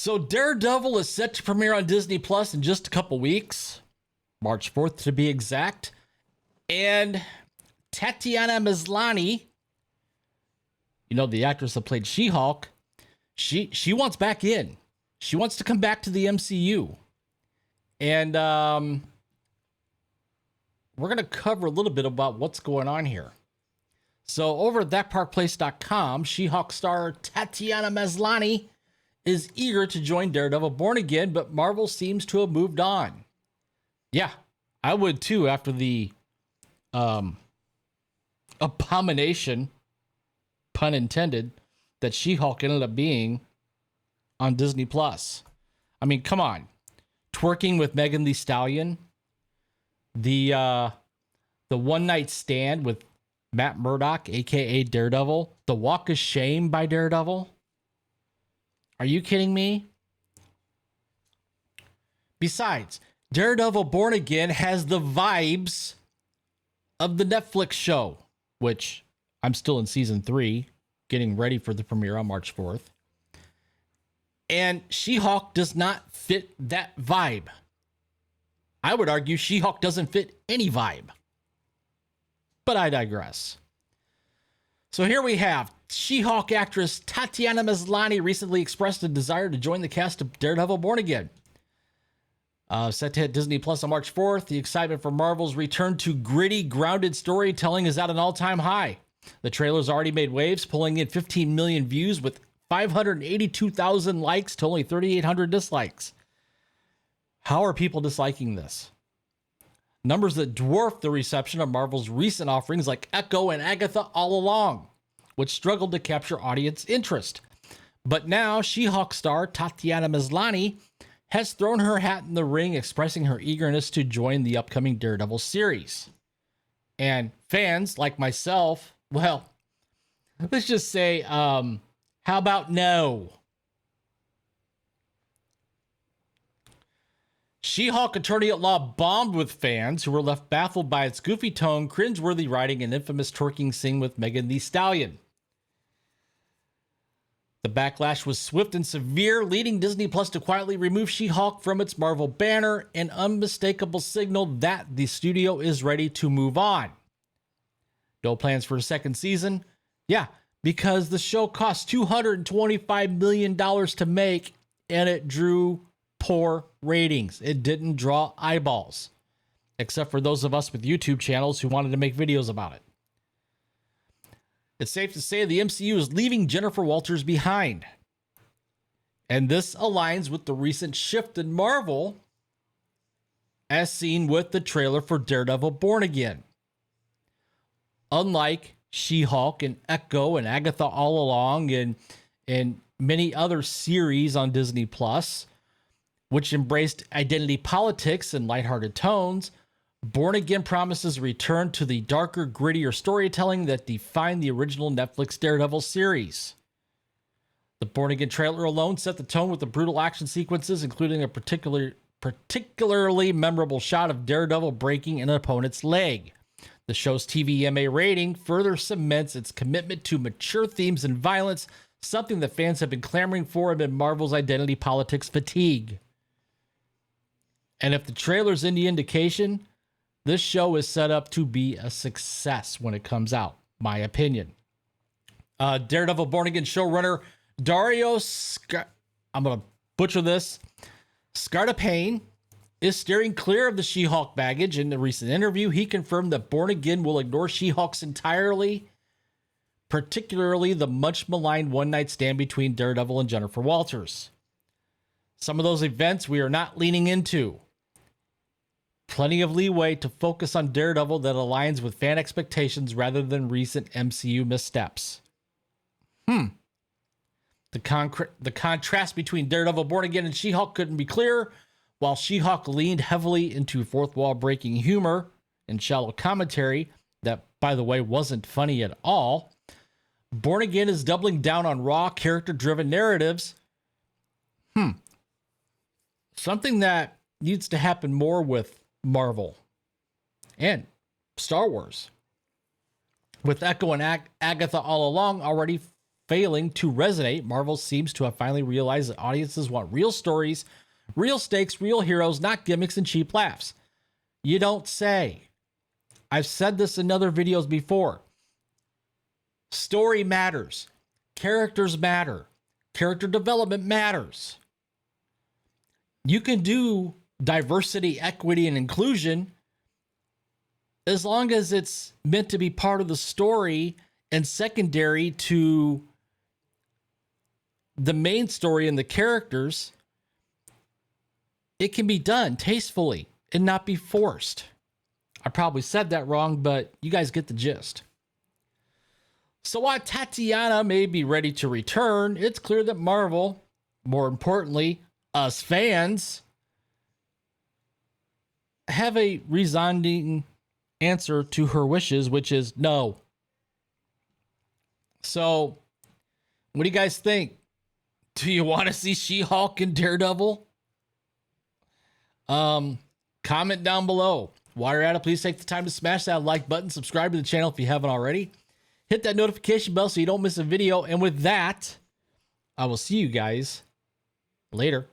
So Daredevil is set to premiere on Disney Plus in just a couple weeks, March 4th to be exact. And Tatiana Maslany, you know, the actress that played She-Hulk, she wants back in. She wants to come back to the MCU. And we're going to cover a little bit about what's going on here. So over at thatparkplace.com, She-Hulk star Tatiana Maslany is eager to join Daredevil Born Again, but Marvel seems to have moved on. Yeah, I would too after the abomination, pun intended, that She-Hulk ended up being on Disney Plus. I mean, come on. Twerking with Megan Thee Stallion. The one night stand with Matt Murdock, aka Daredevil. The Walk of Shame by Daredevil. Are you kidding me? Besides, Daredevil Born Again has the vibes of the Netflix show, which I'm still in season 3, getting ready for the premiere on March 4th. And She-Hulk does not fit that vibe. I would argue She-Hulk doesn't fit any vibe. But I digress. So here we have She-Hulk actress Tatiana Maslany recently expressed a desire to join the cast of Daredevil Born Again. Set to hit Disney Plus on March 4th, the excitement for Marvel's return to gritty, grounded storytelling is at an all-time high. The trailer's already made waves, pulling in 15 million views with 582,000 likes to only 3,800 dislikes. How are people disliking this? Numbers that dwarf the reception of Marvel's recent offerings like Echo and Agatha All Along, which struggled to capture audience interest. But now, She-Hulk star Tatiana Maslany has thrown her hat in the ring, expressing her eagerness to join the upcoming Daredevil series. And fans like myself, well, let's just say, how about no? She-Hulk Attorney at Law bombed with fans who were left baffled by its goofy tone, cringeworthy writing, and infamous twerking scene with Megan Thee Stallion. The backlash was swift and severe, leading Disney Plus to quietly remove She-Hulk from its Marvel banner, an unmistakable signal that the studio is ready to move on. No plans for a second season? Yeah, because the show cost $225 million to make, and it drew poor ratings. It didn't draw eyeballs, except for those of us with YouTube channels who wanted to make videos about it. It's safe to say the MCU is leaving Jennifer Walters behind. And this aligns with the recent shift in Marvel, as seen with the trailer for Daredevil Born Again. Unlike She-Hulk and Echo and Agatha All Along and many other series on Disney Plus, which embraced identity politics and lighthearted tones, Born Again promises a return to the darker, grittier storytelling that defined the original Netflix Daredevil series. The Born Again trailer alone set the tone with the brutal action sequences, including a particularly memorable shot of Daredevil breaking an opponent's leg. The show's TVMA rating further cements its commitment to mature themes and violence, something that fans have been clamoring for amid Marvel's identity politics fatigue. And if the trailer's any indication, this show is set up to be a success when it comes out, my opinion. Daredevil Born Again showrunner Dario I'm going to butcher this, Scartapane is steering clear of the She-Hulk baggage. In a recent interview, he confirmed that Born Again will ignore She-Hulk's entirely, particularly the much maligned one-night stand between Daredevil and Jennifer Walters. Some of those events we are not leaning into. Plenty of leeway to focus on Daredevil that aligns with fan expectations rather than recent MCU missteps. The contrast between Daredevil Born Again and She-Hulk couldn't be clearer. While She-Hulk leaned heavily into fourth wall breaking humor and shallow commentary that, by the way, wasn't funny at all, Born Again is doubling down on raw, character-driven narratives. Something that needs to happen more with Marvel and Star Wars. With Echo and Agatha All Along already failing to resonate, Marvel seems to have finally realized that audiences want real stories, real stakes, real heroes, not gimmicks and cheap laughs. You don't say. I've said this in other videos before. Story matters. Characters matter. Character development matters. You can do diversity, equity, and inclusion as long as it's meant to be part of the story and secondary to the main story and the characters. It can be done tastefully and not be forced. I probably said that wrong, but you guys get the gist. So while Tatiana may be ready to return, it's clear that Marvel, more importantly, us fans, have a resounding answer to her wishes, which is no. So, what do you guys think? Do you want to see She-Hulk and Daredevil? Comment down below. While you're at it, please take the time to smash that like button, subscribe to the channel if you haven't already. Hit that notification bell so you don't miss a video. And with that, I will see you guys later.